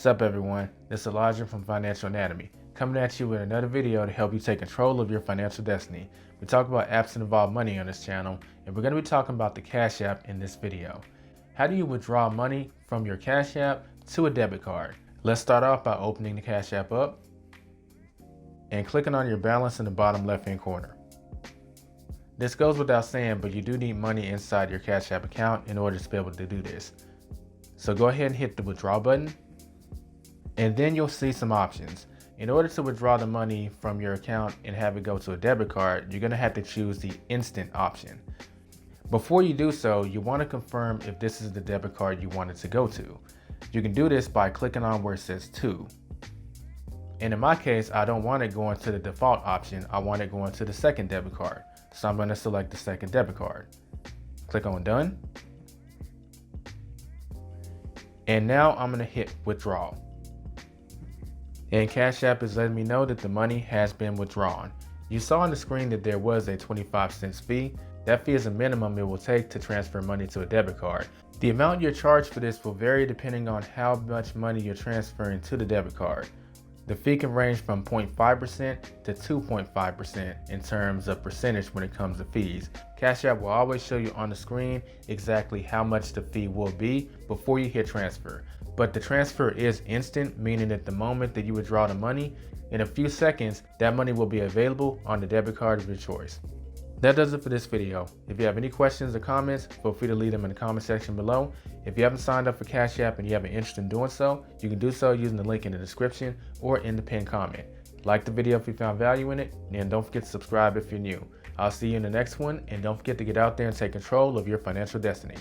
What's up everyone, this is Elijah from Financial Anatomy, coming at you with another video to help you take control of your financial destiny. We talk about apps that involve money on this channel, and we're going to be talking about the Cash App in this video. How do you withdraw money from your Cash App to a debit card? Let's start off by opening the Cash App up and clicking on your balance in the bottom left hand corner. This goes without saying, but you do need money inside your Cash App account in order to be able to do this. So go ahead and hit the withdraw button, and then you'll see some options. In order to withdraw the money from your account and have it go to a debit card, you're going to have to choose the instant option. Before you do so, you want to confirm if this is the debit card you want it to go to. You can do this by clicking on where it says to. And in my case, I don't want it going to the default option. I want it going to the second debit card. So I'm going to select the second debit card. Click on done. And now I'm going to hit withdraw. And Cash App is letting me know that the money has been withdrawn. You saw on the screen that there was a 25-cent fee. That fee is a minimum it will take to transfer money to a debit card. The amount you're charged for this will vary depending on how much money you're transferring to the debit card. The fee can range from 0.5% to 2.5% in terms of percentage when it comes to fees. Cash App will always show you on the screen exactly how much the fee will be before you hit transfer. But the transfer is instant, meaning that the moment that you withdraw the money, in a few seconds, that money will be available on the debit card of your choice. That does it for this video. If you have any questions or comments, feel free to leave them in the comment section below. If you haven't signed up for Cash App and you have an interest in doing so, you can do so using the link in the description or in the pinned comment. Like the video if you found value in it, and don't forget to subscribe if you're new. I'll see you in the next one, and don't forget to get out there and take control of your financial destiny.